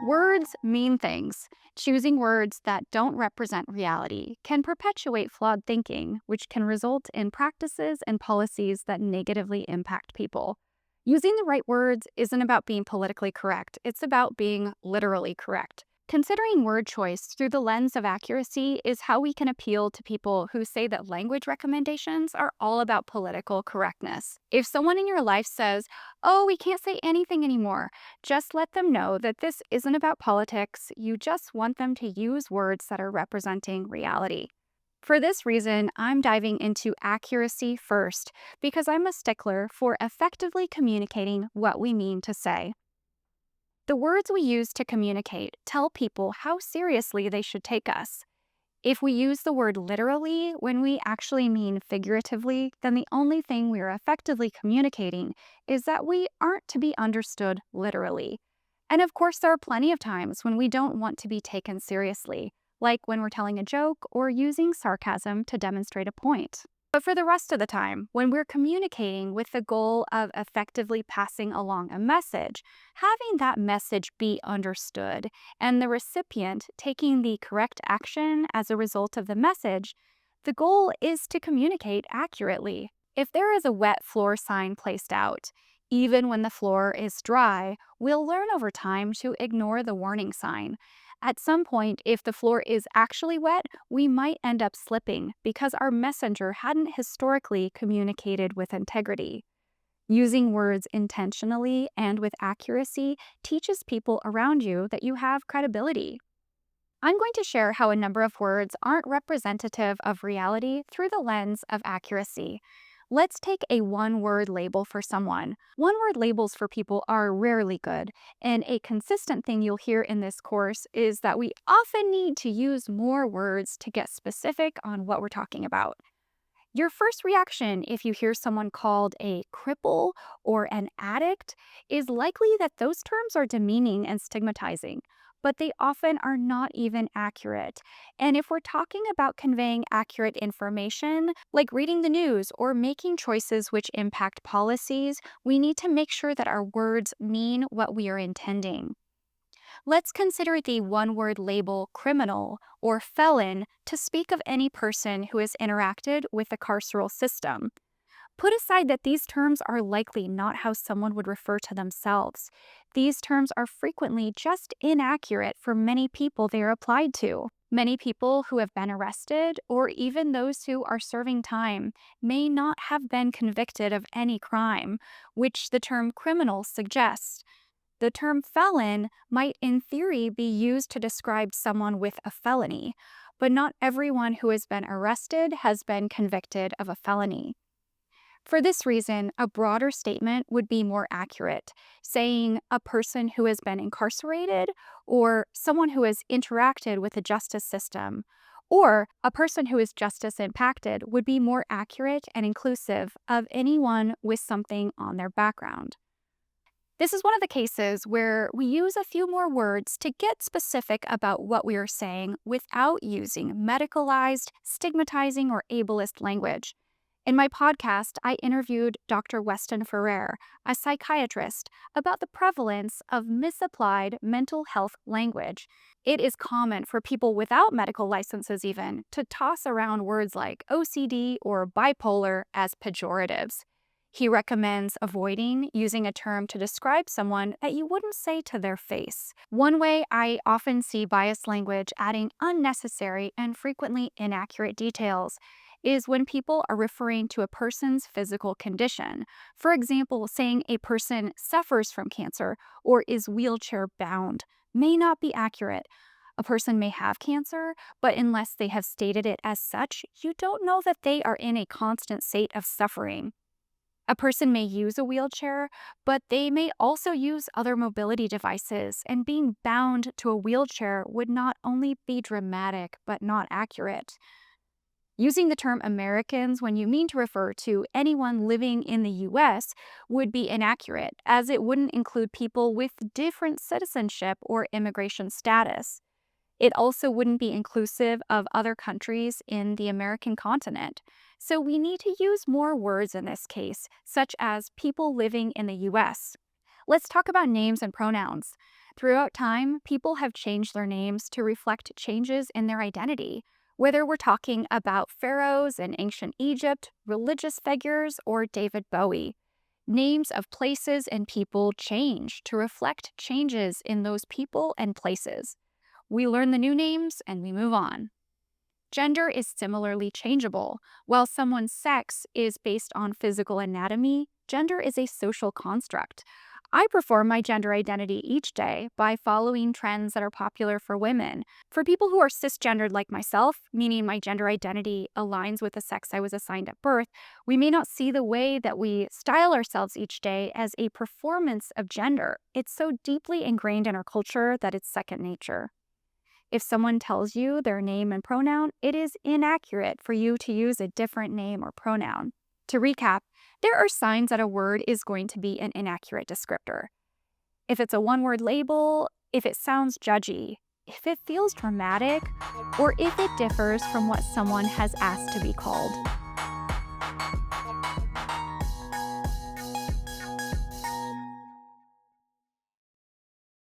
Words mean things. Choosing words that don't represent reality can perpetuate flawed thinking, which can result in practices and policies that negatively impact people. Using the right words isn't about being politically correct, it's about being literally correct. Considering word choice through the lens of accuracy is how we can appeal to people who say that language recommendations are all about political correctness. If someone in your life says, "Oh, we can't say anything anymore," just let them know that this isn't about politics. You just want them to use words that are representing reality. For this reason, I'm diving into accuracy first because I'm a stickler for effectively communicating what we mean to say. The words we use to communicate tell people how seriously they should take us. If we use the word literally when we actually mean figuratively, then the only thing we are effectively communicating is that we aren't to be understood literally. And of course, there are plenty of times when we don't want to be taken seriously, like when we're telling a joke or using sarcasm to demonstrate a point. But for the rest of the time, when we're communicating with the goal of effectively passing along a message, having that message be understood and the recipient taking the correct action as a result of the message, the goal is to communicate accurately. If there is a wet floor sign placed out, even when the floor is dry, we'll learn over time to ignore the warning sign. At some point, if the floor is actually wet, we might end up slipping because our messenger hadn't historically communicated with integrity. Using words intentionally and with accuracy teaches people around you that you have credibility. I'm going to share how a number of words aren't representative of reality through the lens of accuracy. Let's take a one-word label for someone. One-word labels for people are rarely good, and a consistent thing you'll hear in this course is that we often need to use more words to get specific on what we're talking about. Your first reaction if you hear someone called a cripple or an addict is likely that those terms are demeaning and stigmatizing, but they often are not even accurate. And if we're talking about conveying accurate information, like reading the news or making choices which impact policies, we need to make sure that our words mean what we are intending. Let's consider the one-word label criminal or felon to speak of any person who has interacted with the carceral system. Put aside that these terms are likely not how someone would refer to themselves. These terms are frequently just inaccurate for many people they are applied to. Many people who have been arrested, or even those who are serving time, may not have been convicted of any crime, which the term criminal suggests. The term felon might, in theory, be used to describe someone with a felony, but not everyone who has been arrested has been convicted of a felony. For this reason, a broader statement would be more accurate, saying a person who has been incarcerated or someone who has interacted with the justice system, or a person who is justice impacted would be more accurate and inclusive of anyone with something on their background. This is one of the cases where we use a few more words to get specific about what we are saying without using medicalized, stigmatizing, or ableist language. In my podcast, I interviewed Dr. Weston Ferrer, a psychiatrist, about the prevalence of misapplied mental health language. It is common for people without medical licenses even to toss around words like OCD or bipolar as pejoratives. He recommends avoiding using a term to describe someone that you wouldn't say to their face. One way I often see biased language adding unnecessary and frequently inaccurate details is when people are referring to a person's physical condition. For example, saying a person suffers from cancer or is wheelchair bound may not be accurate. A person may have cancer, but unless they have stated it as such, you don't know that they are in a constant state of suffering. A person may use a wheelchair, but they may also use other mobility devices, and being bound to a wheelchair would not only be dramatic, but not accurate. Using the term Americans when you mean to refer to anyone living in the US would be inaccurate, as it wouldn't include people with different citizenship or immigration status. It also wouldn't be inclusive of other countries in the American continent. So we need to use more words in this case, such as people living in the US. Let's talk about names and pronouns. Throughout time, people have changed their names to reflect changes in their identity. Whether we're talking about pharaohs in ancient Egypt, religious figures, or David Bowie, names of places and people change to reflect changes in those people and places. We learn the new names and we move on. Gender is similarly changeable. While someone's sex is based on physical anatomy, gender is a social construct. I perform my gender identity each day by following trends that are popular for women. For people who are cisgendered like myself, meaning my gender identity aligns with the sex I was assigned at birth, we may not see the way that we style ourselves each day as a performance of gender. It's so deeply ingrained in our culture that it's second nature. If someone tells you their name and pronoun, it is inaccurate for you to use a different name or pronoun. To recap, there are signs that a word is going to be an inaccurate descriptor. If it's a one-word label, if it sounds judgy, if it feels dramatic, or if it differs from what someone has asked to be called.